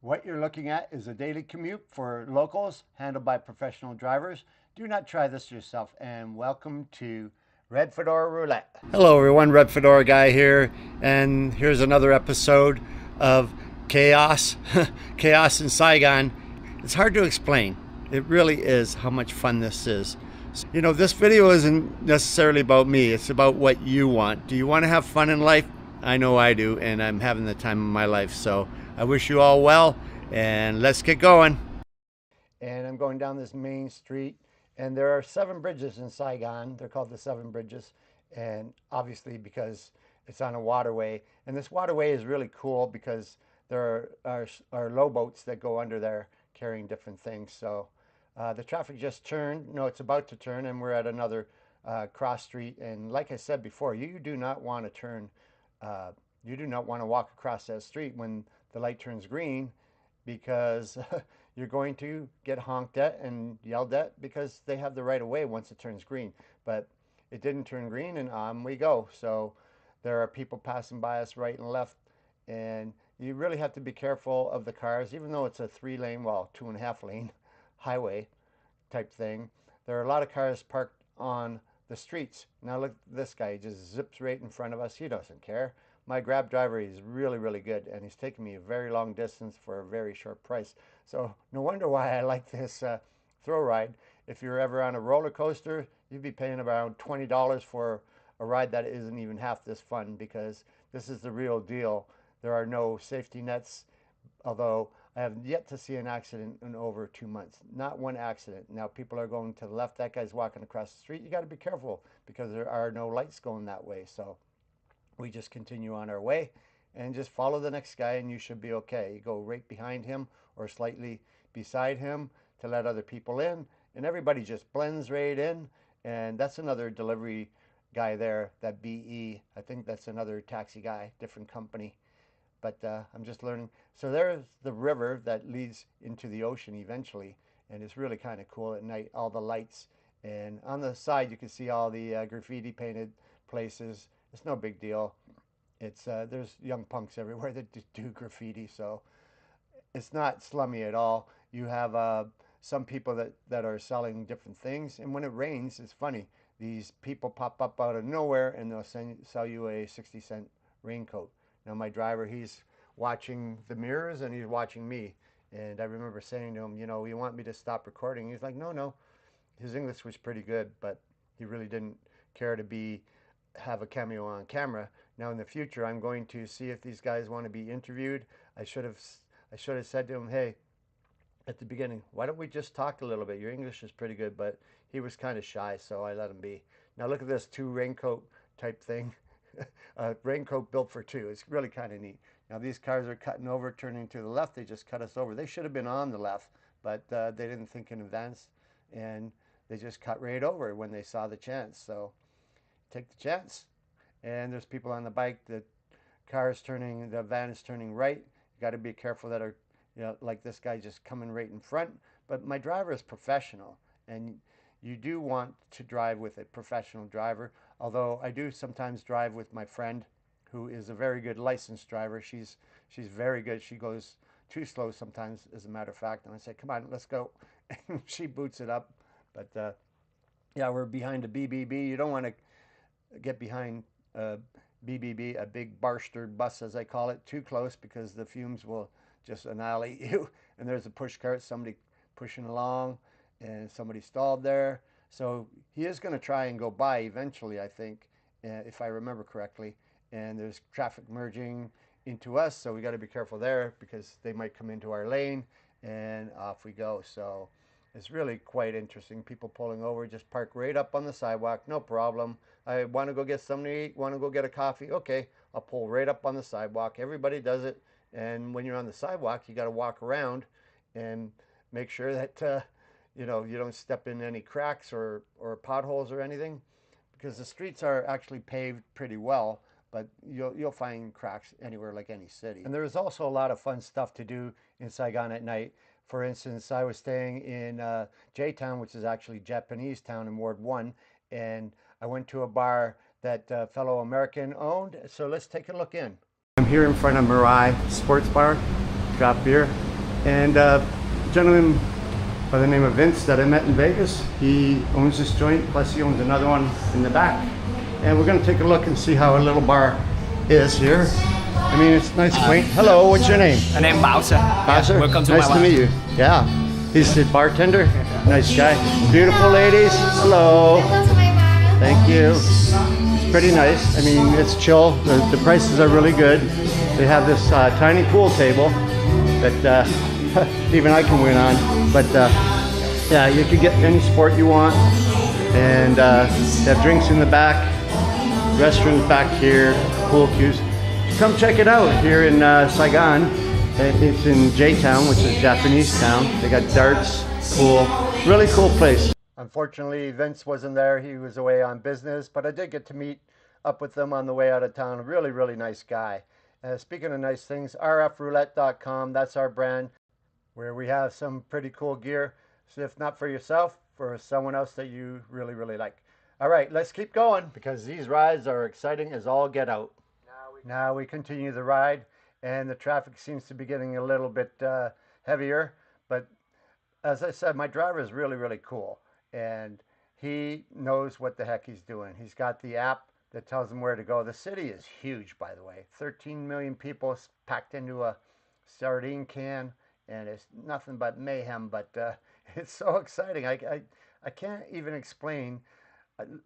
What you're looking at is a daily commute for locals handled by professional drivers. Do not try this yourself, and welcome to Red Fedora Roulette. Hello, everyone. Red Fedora Guy here, and here's another episode of Chaos. Chaos in Saigon. It's hard to explain. It really is how much fun this is. You know, this video isn't necessarily about me. It's about what you want. Do you want to have fun in life? I know I do, and I'm having the time of my life. So I wish you all well, and let's get going. And I'm going down this main street, and there are 7 bridges in Saigon. They're called the 7 bridges, and obviously because it's on a waterway. And this waterway is really cool because there are low boats that go under there carrying different things. So the traffic just turned. No, it's about to turn, and we're at another cross street. And like I said before, you do not want to turn. You do not want to walk across that street when the light turns green, because you're going to get honked at and yelled at because they have the right of way once it turns green. But it didn't turn green, and on we go. So there are people passing by us right and left, and you really have to be careful of the cars, even though it's a 3-lane, well, 2.5-lane highway type thing. There are a lot of cars parked on the streets. Now look, this guy just zips right in front of us. He doesn't care. My Grab driver is really, really good, and he's taking me a very long distance for a very short price. So no wonder why I like this thrill ride. If you're ever on a roller coaster, you'd be paying around $20 for a ride that isn't even half this fun, because this is the real deal. There are no safety nets, although I have yet to see an accident in over 2 months. Not one accident. Now people are going to the left. That guy's walking across the street. You got to be careful because there are no lights going that way. So we just continue on our way and just follow the next guy, and you should be okay. You go right behind him or slightly beside him to let other people in, and everybody just blends right in. And that's another delivery guy there, that BE. I think that's another taxi guy, different company. But I'm just learning. So there's the river that leads into the ocean eventually, and it's really kind of cool at night, all the lights. And on the side, you can see all the graffiti painted places. It's no big deal. It's there's young punks everywhere that do graffiti, so it's not slummy at all. You have some people that are selling different things, and when it rains, it's funny. These people pop up out of nowhere, and they'll sell you a 60-cent raincoat. Now my driver, he's watching the mirrors and he's watching me, and I remember saying to him, you know, you want me to stop recording? He's like, no, no. His English was pretty good, but he really didn't care to have a cameo on camera. Now in the future, I'm going to see if these guys want to be interviewed. I should have said to him, hey, at the beginning, why don't we just talk a little bit? Your English is pretty good, but he was kind of shy, so I let him be. Now look at this 2 raincoat type thing. A raincoat built for 2. It's really kind of neat. Now these cars are cutting over, turning to the left. They just cut us over. They should have been on the left, but they didn't think in advance, and they just cut right over when they saw the chance. So take the chance. And there's people on the bike. The van is turning right. You got to be careful that are, you know, like this guy just coming right in front. But my driver is professional, and you do want to drive with a professional driver. Although I do sometimes drive with my friend, who is a very good licensed driver. She's very good. She goes too slow sometimes, as a matter of fact. And I say, come on, let's go. And she boots it up. But yeah, we're behind a BBB. You don't want to get behind a BBB, a big bar-stirred bus, as I call it, too close, because the fumes will just annihilate you. And there's a push cart, somebody pushing along, and somebody stalled there. So he is going to try and go by eventually, I think, if I remember correctly. And there's traffic merging into us, so we got to be careful there because they might come into our lane, and off we go. So it's really quite interesting. People pulling over, just park right up on the sidewalk, no problem. I want to go get something to eat, want to go get a coffee. Okay, I'll pull right up on the sidewalk. Everybody does it. And when you're on the sidewalk, you got to walk around and make sure that you know, you don't step in any cracks or potholes or anything, because the streets are actually paved pretty well, but you'll find cracks anywhere, like any city. And there's also a lot of fun stuff to do in Saigon at night. For instance, I was staying in J-Town, which is actually Japanese town in Ward 1, and I went to a bar that fellow American owned. So let's take a look in. I'm here in front of Mirai Sports Bar, drop beer. And a gentleman by the name of Vince that I met in Vegas, he owns this joint, plus he owns another one in the back. And we're gonna take a look and see how a little bar is here. I mean, it's nice, quaint. Hello, what's your name? My name is Bowser. Bowser? Yeah, welcome to nice my to meet you. Yeah, he's the bartender. Nice guy. Beautiful ladies. Hello. Welcome to my bar. Thank you. It's pretty nice. I mean, it's chill. The prices are really good. They have this tiny pool table that even I can win on. But yeah, you can get any sport you want. And they have drinks in the back, restrooms back here, pool cues. Come check it out here in Saigon. It's in J-Town, which is Japanese town. They got darts, pool, really cool place. Unfortunately, Vince wasn't there. He was away on business, but I did get to meet up with them on the way out of town. A really, really nice guy. Speaking of nice things, rfroulette.com, that's our brand, where we have some pretty cool gear. So if not for yourself, for someone else that you really, really like. All right, let's keep going because these rides are exciting as all get out. Now we continue the ride, and the traffic seems to be getting a little bit heavier. But as I said, my driver is really, really cool, and he knows what the heck he's doing. He's got the app that tells him where to go. The city is huge, by the way. 13 million people packed into a sardine can, and it's nothing but mayhem. But it's so exciting. I can't even explain.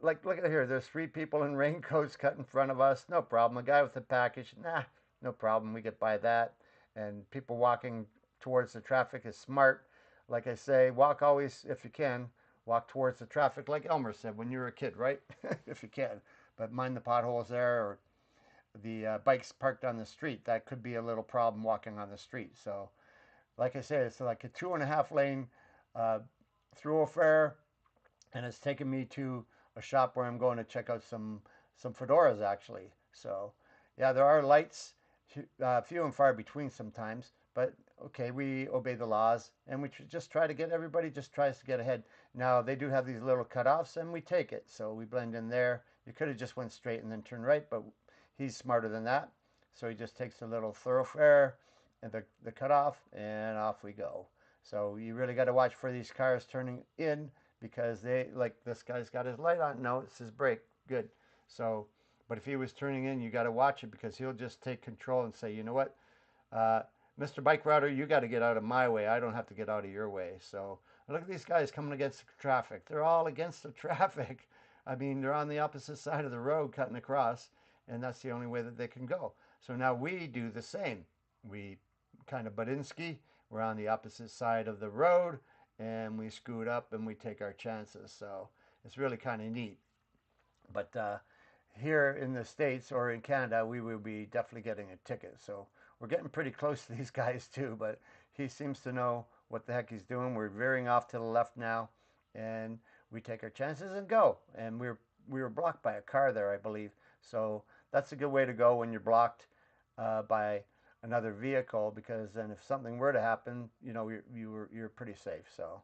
Like, look at here. There's 3 people in raincoats cut in front of us. No problem. A guy with a package. Nah, no problem. We get by that. And people walking towards the traffic is smart. Like I say, walk always, if you can, walk towards the traffic like Elmer said when you were a kid, right? If you can. But mind the potholes there, or the bikes parked on the street. That could be a little problem walking on the street. So, like I said, it's like a 2.5 lane thoroughfare. And it's taken me to a shop where I'm going to check out some fedoras actually. So yeah, there are lights, few and far between sometimes, but okay, we obey the laws and we just try to get, everybody just tries to get ahead. Now they do have these little cutoffs and we take it, so we blend in there. You could have just went straight and then turned right, but he's smarter than that, so he just takes a little thoroughfare and the cutoff, and off we go. So you really got to watch for these cars turning in, because they, like this guy's got his light on. No, it's his brake. Good. So, but if he was turning in, you got to watch it, because he'll just take control and say, you know what, Mr. Bike Router, you got to get out of my way. I don't have to get out of your way. So look at these guys coming against the traffic. They're all against the traffic. I mean, they're on the opposite side of the road cutting across, and that's the only way that they can go. So now we do the same. We kind of Budinsky. We're on the opposite side of the road, and we scoot up and we take our chances. So it's really kind of neat. But here in the States or in Canada, we will be definitely getting a ticket. So we're getting pretty close to these guys too, but he seems to know what the heck he's doing. We're veering off to the left now, and we take our chances and go. And we were blocked by a car there, I believe. So that's a good way to go when you're blocked by another vehicle, because then if something were to happen, you know, you're pretty safe. So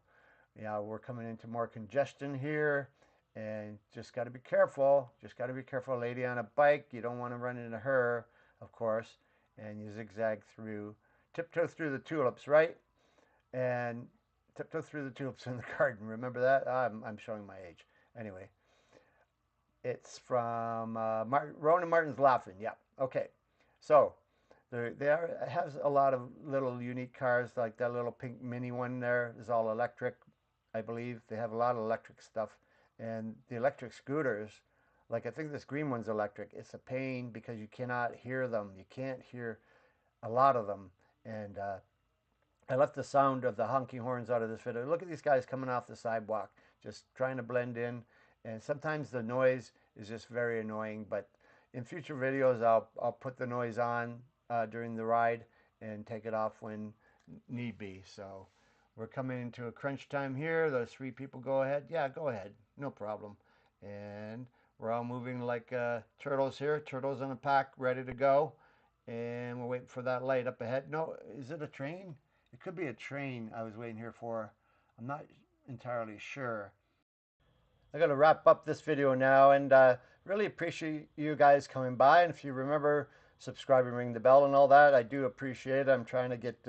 yeah, we're coming into more congestion here, and just got to be careful. Just got to be careful. Lady on a bike, you don't want to run into her, of course. And you zigzag through, tiptoe through the tulips, right? And tiptoe through the tulips in the garden. Remember that? I'm showing my age. Anyway, it's from Ronan Martin's Laughing. Yeah. Okay. So has a lot of little unique cars, like that little pink mini one there is all electric, I believe. They have a lot of electric stuff. And the electric scooters, like I think this green one's electric. It's a pain because you cannot hear them. You can't hear a lot of them. And I left the sound of the honking horns out of this video. Look at these guys coming off the sidewalk, just trying to blend in. And sometimes the noise is just very annoying. But in future videos, I'll put the noise on during the ride and take it off when need be. So we're coming into a crunch time here. Those 3 people go ahead. Yeah, go ahead. No problem. And we're all moving like turtles here. Turtles in a pack, ready to go. And we're waiting for that light up ahead. No, is it a train? It could be a train I was waiting here for. I'm not entirely sure. I got to wrap up this video now, and really appreciate you guys coming by. And if you remember, subscribe and ring the bell and all that, I do appreciate it. I'm trying to get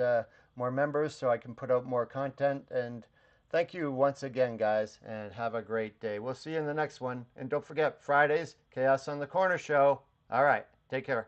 more members so I can put out more content. And thank you once again, guys, and have a great day. We'll see you in the next one. And don't forget, Fridays, Chaos on the Corner show. All right, take care.